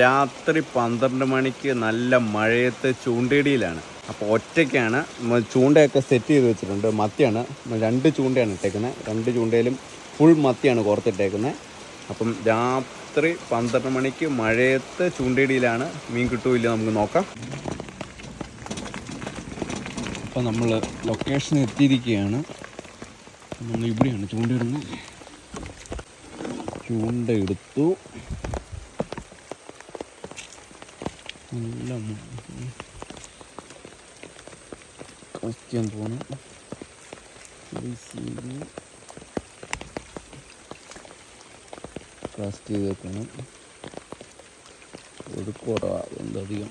രാത്രി 12 മണിക്ക് നല്ല മഴയത്ത് ചൂണ്ടയിടിയിലാണ്. അപ്പോൾ ഒറ്റയ്ക്കാണ്. ചൂണ്ടയൊക്കെ സെറ്റ് ചെയ്ത് വെച്ചിട്ടുണ്ട്. മത്തിയാണ്, 2 ചൂണ്ടയാണ് ഇട്ടേക്കുന്നത്. 2 ചൂണ്ടയിലും ഫുൾ മത്തിയാണ് കോർത്തിട്ടേക്കുന്നത്. അപ്പം രാത്രി 12 മണിക്ക് മഴയത്ത് ചൂണ്ടയിടിയിലാണ്. മീൻ കിട്ടുമില്ല നമുക്ക് നോക്കാം. അപ്പോൾ നമ്മൾ ലൊക്കേഷൻ എത്തിയിരിക്കുകയാണ്. നമ്മൾ ഇവിടെയാണ് ചൂണ്ടയിടുന്നത്. ചൂണ്ട എടുത്തു. നല്ല കാസ്റ്റ് പോകണം. കാസ്റ്റ് ചെയ്തേക്കണം. എന്തധികം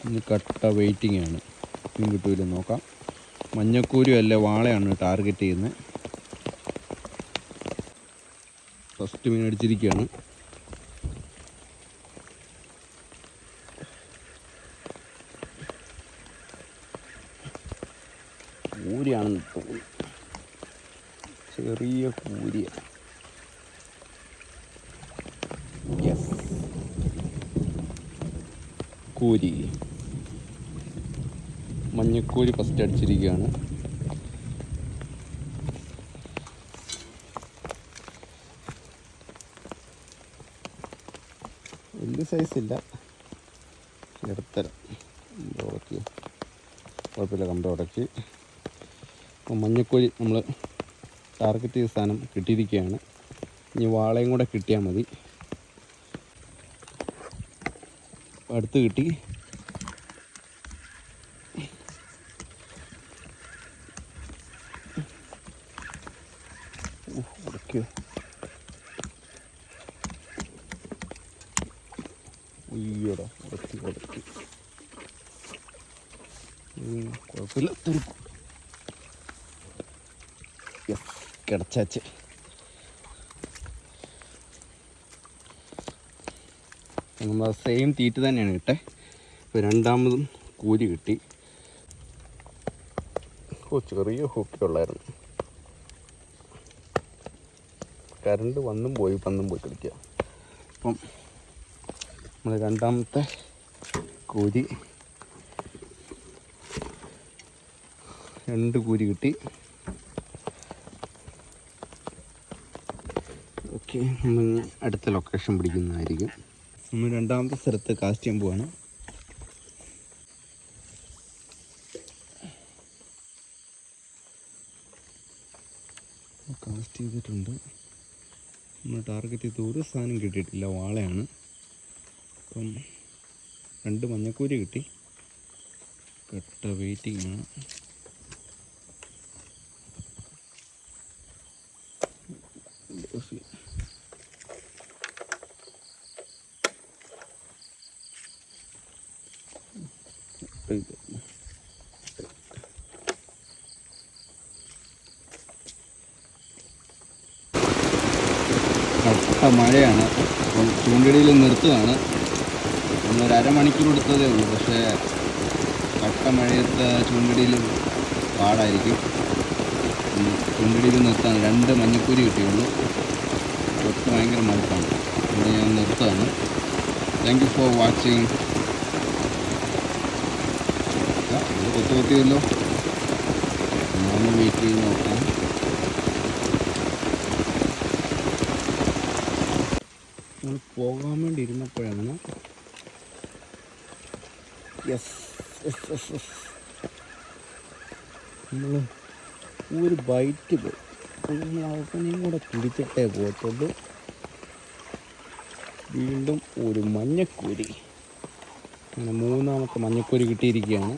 ഇന്ന് കട്ട വെയിറ്റിംഗ് ആണ്. മീൻ കിട്ടൂല നോക്കാം. മഞ്ഞക്കൂരും അല്ല വാളയാണ് ടാർഗറ്റ് ചെയ്യുന്നത്. ഫസ്റ്റ് മീൻ അടിച്ചിരിക്കുകയാണ്. കൂരിയാണെന്ന് തോന്നുന്നു. ചെറിയ കൂരിയ. യെസ്, കൂരി. മഞ്ഞക്കൂരി ഫസ്റ്റ് അടിച്ചിരിക്കുകയാണ്. വലിയ സൈസില്ല, ഇടത്തരം. ഉടക്കി കുഴപ്പമില്ല, കമ്പ ഉടക്കി. അപ്പോൾ മഞ്ഞക്കോഴി നമ്മൾ ടാർഗറ്റ് ചെയ്ത സാധനം കിട്ടിയിരിക്കുകയാണ്. ഇനി വാളയും കൂടെ കിട്ടിയാൽ മതി. അടുത്ത് കിട്ടി. ഉടക്കിയോ? അയ്യോടാ, ഉടക്കി. കുഴപ്പമില്ല, തെറുക്കും. കിടച്ചാച്ച്. നമ്മൾ സെയിം തീറ്റ തന്നെയാണ് കിട്ടേ. ഇപ്പോൾ രണ്ടാമതും കൂരി കിട്ടി. ചെറിയ ഹുക്കുള്ളായിരുന്നു. കറണ്ട് വന്നും പോയി കളിക്കുക. അപ്പം നമ്മൾ രണ്ടാമത്തെ കൂരി 2 കൂരി കിട്ടി. ഓക്കെ, നമ്മൾ അടുത്ത ലൊക്കേഷൻ പിടിക്കുന്നതായിരിക്കും. നമ്മൾ രണ്ടാമത്തെ സ്ഥലത്ത് കാസ്റ്റ് ചെയ്യാൻ പോവാണ്. കാസ്റ്റ് ചെയ്തിട്ടുണ്ട്. നമ്മൾ ടാർഗറ്റ് ചെയ്ത് ഒരു സാധനം കിട്ടിയിട്ടില്ല, വാളയാണ്. അപ്പം 2 മഞ്ഞക്കൂരി കിട്ടി. കട്ട വെയിറ്റിംഗ് ആണ്. കട്ട മഴയാണ്. അപ്പം ചൂണ്ടയിടിയിൽ നിർത്തുകയാണ്. നമ്മളൊരു അരമണിക്കൂർ എടുത്തതേ ഉള്ളൂ. പക്ഷേ കട്ട മഴയത്ത് ചൂണ്ടയിടിയിൽ പാടായിരിക്കും. ചൂണ്ടയിടിയിൽ നിർത്താൻ 2 മഞ്ഞക്കൂരി കിട്ടിയുള്ളൂ. ഒട്ടും ഭയങ്കര മടുപ്പാണ്. ഇവിടെ ഞാൻ നിർത്തുകയാണ്. Thank you for watching. കൊത്തുകൊത്തിയല്ലോ, ഞാൻ വെയിറ്റ് ചെയ്ത് നോക്കാം. നമ്മൾ പോകാൻ വേണ്ടി ഇരുന്നപ്പോഴാണ് നമ്മൾ ഒരു ബൈറ്റ് പോയി. നമ്മൾ അവനെയും കൂടെ പിടിച്ചിട്ടേ പോകത്തുള്ളൂ. വീണ്ടും ഒരു മഞ്ഞക്കൂരി. അങ്ങനെ 3ാമത്തെ മഞ്ഞക്കൂരി കിട്ടിയിരിക്കുകയാണ്.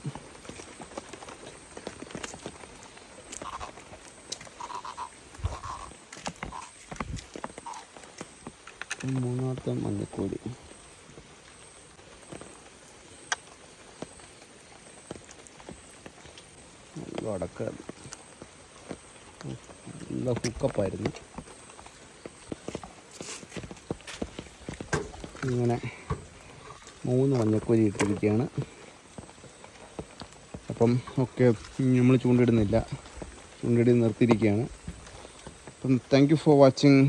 3ാമത്തെ മഞ്ഞക്കൂരി. നല്ല അടക്കാണ്. നല്ല ഹുക്കപ്പായിരുന്നു. ഇങ്ങനെ 3 മഞ്ഞക്കൂരി ഇട്ടിരിക്കുകയാണ്. അപ്പം ഓക്കെ, നമ്മൾ ചൂണ്ടിടുന്നില്ല, ചൂണ്ടിടി നിർത്തിയിരിക്കുകയാണ്. അപ്പം താങ്ക് യു ഫോർ വാച്ചിങ്.